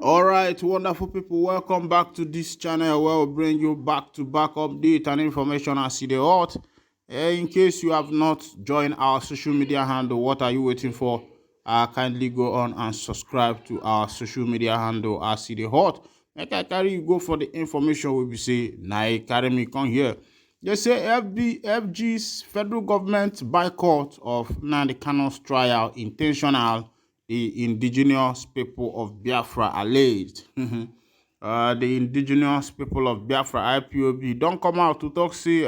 All right, wonderful people, welcome back to this channel where we bring you back-to-back update and information as see the hot. In case you have not joined our social media handle, what are you waiting for? Kindly go on and subscribe to our social media handle as see the hot. Make I carry you go for the information we be say, nah, carry me come here. They say FG's federal government boycott of Nnamdi Kanu's trial intentional, the indigenous people of Biafra alleged. The indigenous people of Biafra IPOB don't come out to talk say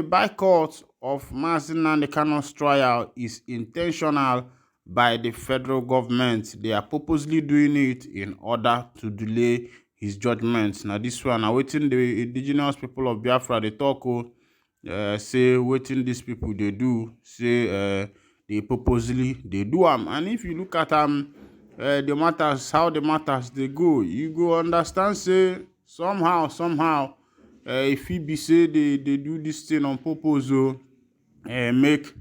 boycott of mazi Nnamdi Kanu's trial is intentional by the federal government. They are purposely doing it in order to delay his judgment. Now this one, now waiting the indigenous people of Biafra they talk say waiting these people they do say they purposely they do them. And if you look at the matters, how the matters they go, you go understand say somehow if he be say they do this thing on purpose make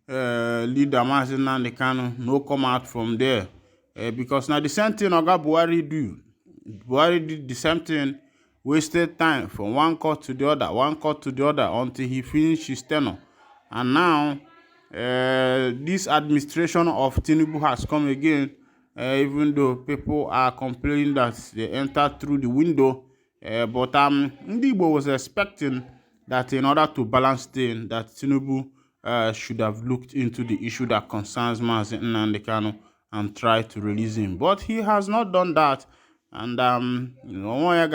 leader mazi Nnamdi Kanu no come out from there because now the same thing Oga Buhari do. Buhari did the same thing, wasted time from one court to the other until he finished his tenure. And now this administration of Tinubu has come again, even though people are complaining that they entered through the window. But Nnamdi was expecting that in order to balance things, that Tinubu should have looked into the issue that concerns mazi Nnamdi Kanu and tried to release him. But he has not done that. And meanwhile,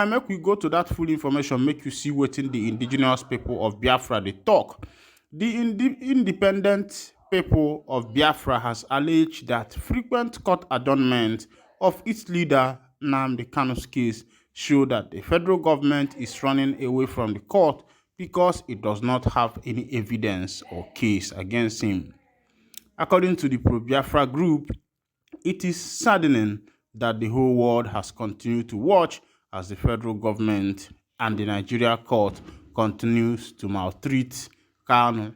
make we go to that full information, make you see what in the indigenous people of Biafra they talk. The independent people of Biafra has alleged that frequent court adjournment of its leader Nnamdi Kanu's case show that the federal government is running away from the court because it does not have any evidence or case against him. According to the pro-Biafra group, it is saddening that the whole world has continued to watch as the federal government and the Nigeria court continues to maltreat Kanu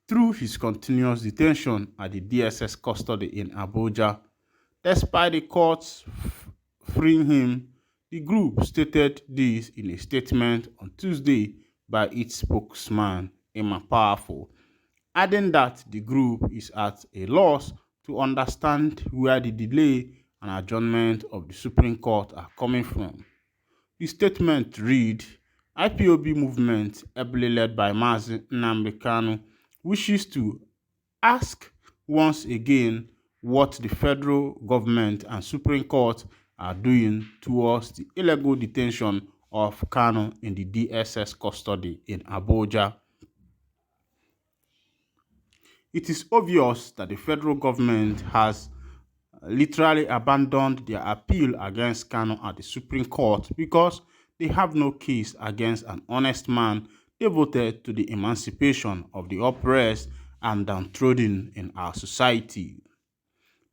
through his continuous detention at the DSS custody in Abuja. Despite the courts freeing him, the group stated this in a statement on Tuesday by its spokesman, Emma Powerful, adding that the group is at a loss to understand where the delay and adjournment of the Supreme Court are coming from. The statement read, IPOB movement, ably led by mazi Nnamdi Kanu, wishes to ask once again what the federal government and Supreme Court are doing towards the illegal detention of Kanu in the DSS custody in Abuja. It is obvious that the federal government has literally abandoned their appeal against Kanu at the Supreme Court because they have no case against an honest man devoted to the emancipation of the oppressed and downtrodden in our society.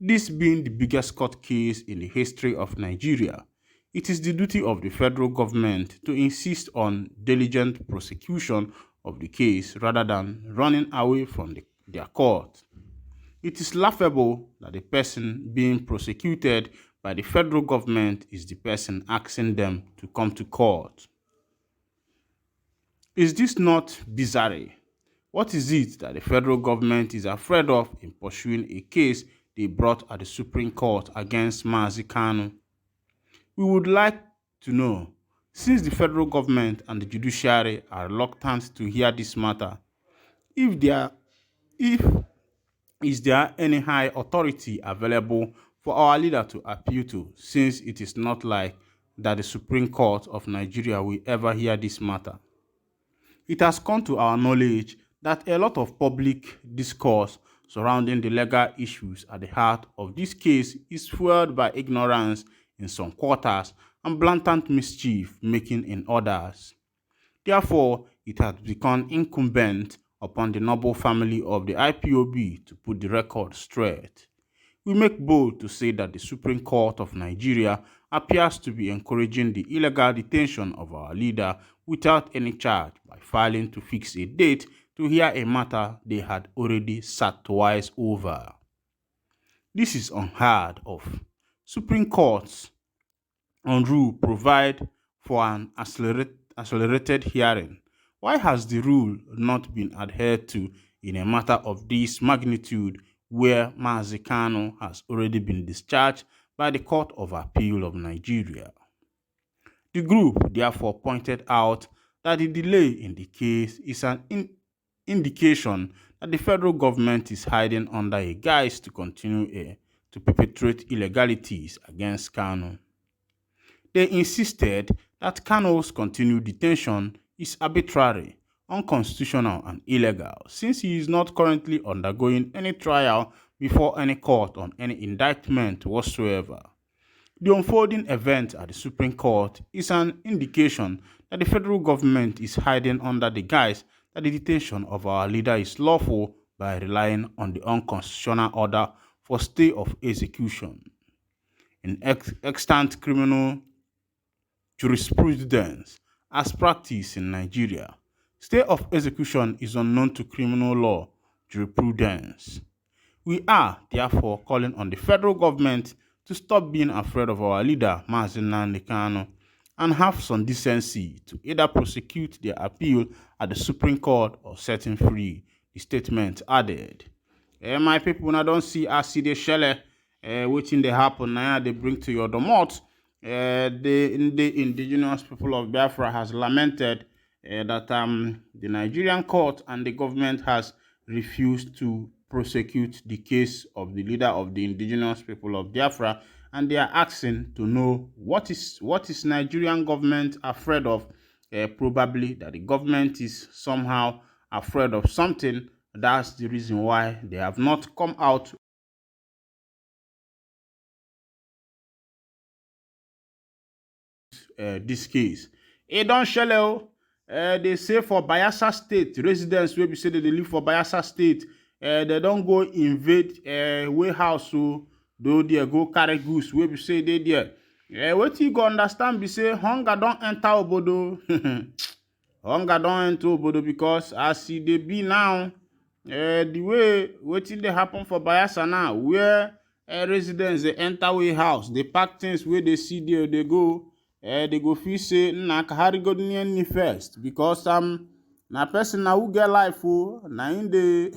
This being the biggest court case in the history of Nigeria, it is the duty of the federal government to insist on diligent prosecution of the case rather than running away from their court. It is laughable that the person being prosecuted by the federal government is the person asking them to come to court. Is this not bizarre? What is it that the federal government is afraid of in pursuing a case they brought at the Supreme Court against mazi Kanu? We would like to know, since the federal government and the judiciary are reluctant to hear this matter, is there any high authority available for our leader to appeal to, since it is not like that the Supreme Court of Nigeria will ever hear this matter? It has come to our knowledge that a lot of public discourse surrounding the legal issues at the heart of this case is fueled by ignorance in some quarters and blatant mischief making in others. Therefore, it has become incumbent upon the noble family of the IPOB to put the record straight. We make bold to say that the Supreme Court of Nigeria appears to be encouraging the illegal detention of our leader without any charge by failing to fix a date to hear a matter they had already sat twice over. This is unheard of. Supreme Court's on rule provide for an accelerated hearing. Why has the rule not been adhered to in a matter of this magnitude where Mazi Kanu has already been discharged by the Court of Appeal of Nigeria? The group therefore pointed out that the delay in the case is an indication that the federal government is hiding under a guise to continue to perpetrate illegalities against Kanu. They insisted that Kanu's continued detention is arbitrary, unconstitutional, and illegal since he is not currently undergoing any trial before any court on any indictment whatsoever. The unfolding event at the Supreme Court is an indication that the federal government is hiding under the guise that the detention of our leader is lawful by relying on the unconstitutional order for stay of execution. In extant criminal jurisprudence as practiced in Nigeria, stay of execution is unknown to criminal law jurisprudence. We are therefore calling on the federal government to stop being afraid of our leader, Mazi Nnamdi, and have some decency to either prosecute their appeal at the Supreme Court or set him free, the statement added. My people, now don't see as see the shell, waiting they happen now, they bring to your domot. The indigenous people of Biafra has lamented that the Nigerian court and the government has refused to prosecute the case of the leader of the indigenous people of Biafra, and they are asking to know what is Nigerian government afraid of. Probably that the government is somehow afraid of something. That's the reason why they have not come out this case. E don shele o. They say for Bayelsa State, residents wey be say they live for Bayelsa State, they don't go invade warehouse o, though they go carry goose wey be say dey there. Wetin you go understand be say hunger don enter obodo. Hunger don enter obodo because as e dey be now, the way wetin dey happen for Bayelsa now, where residents dey enter warehouse, dey pack things wey dey see there, dey go. They go feel say na carry go near me first because na person na who get life o, na him dey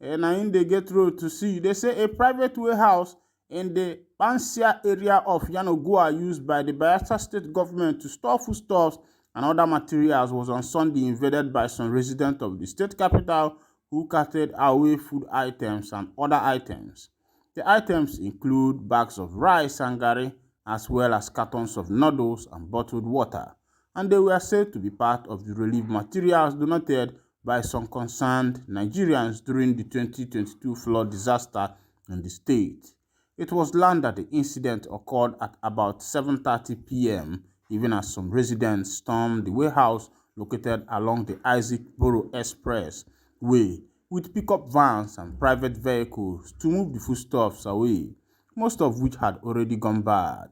na him dey get road to see. They say a private warehouse in the Pansia area of Yanogua used by the Bayelsa state government to store foodstuffs and other materials was on Sunday invaded by some residents of the state capital who carted away food items and other items. The items include bags of rice and garri, as well as cartons of noodles and bottled water, and they were said to be part of the relief materials donated by some concerned Nigerians during the 2022 flood disaster in the state. It was learned that the incident occurred at about 7:30 p.m., even as some residents stormed the warehouse located along the Isaac Borough Express Way with pickup vans and private vehicles to move the foodstuffs away, most of which had already gone bad.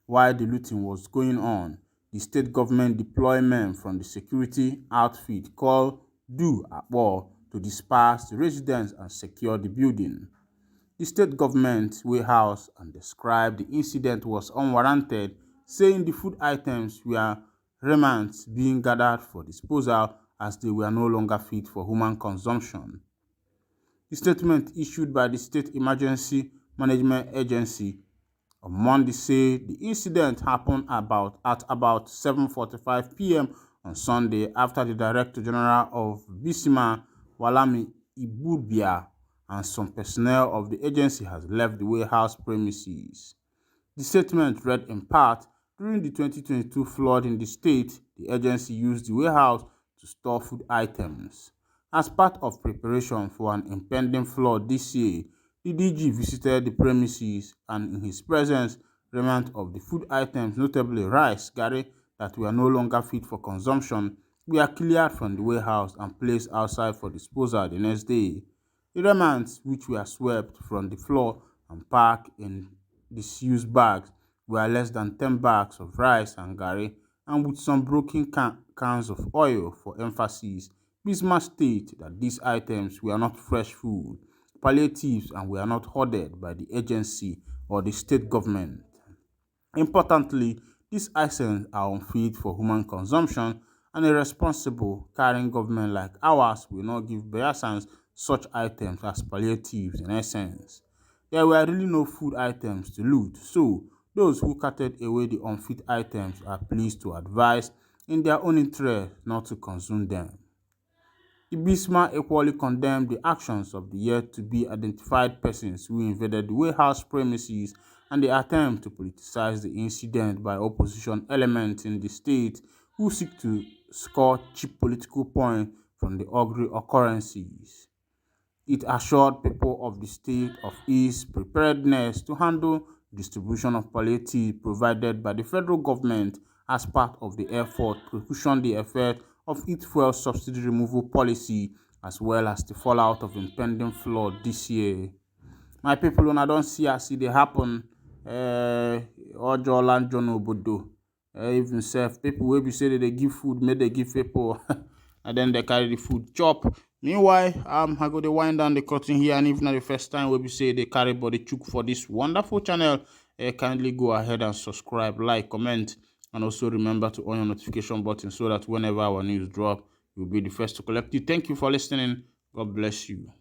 While the looting was going on, the state government deployed men from the security outfit called Do Akpo to disperse the residents and secure the building. The state government warehouse and described the incident was unwarranted, saying the food items were remnants being gathered for disposal as they were no longer fit for human consumption. The statement issued by the State Emergency Management Agency on Monday said the incident happened at about 7:45 p.m. on Sunday after the Director General of Bisima, Walami Ibubia, and some personnel of the agency has left the warehouse premises. The statement read in part, during the 2022 flood in the state, the agency used the warehouse to store food items. As part of preparation for an impending flood this year, the DG visited the premises and in his presence, remnants of the food items, notably rice, garri, that were no longer fit for consumption, were cleared from the warehouse and placed outside for disposal the next day. The remnants, which were swept from the floor and packed in disused bags, were less than 10 bags of rice and garri, and with some broken cans of oil. For emphasis, Bismarck stated that these items were not fresh food, palliatives and were not ordered by the agency or the state government. Importantly, these items are unfit for human consumption and irresponsible carrying government like ours will not give Bayelsans such items as palliatives in essence. There were really no food items to loot, so those who carted away the unfit items are pleased to advise in their own interest not to consume them. The Bismarck equally condemned the actions of the yet-to-be-identified persons who invaded the warehouse premises and the attempt to politicize the incident by opposition elements in the state who seek to score cheap political points from the ugly occurrences. It assured people of the state of its preparedness to handle distribution of palliative provided by the federal government as part of the effort to cushion the effect of its fuel subsidy removal policy as well as the fallout of impending flood this year. My people, una don see as e dey happen ojo lanjo n'obodo. Even sef people wey be say they dey give food make they give people and then they carry the food chop. Meanwhile, I go to wind down the curtain here, and if not the first time we be say they carry body chook for this wonderful channel, kindly go ahead and subscribe, like, comment, and also remember to on your notification button so that whenever our news drop, you'll be the first to collect it. Thank you for listening. God bless you.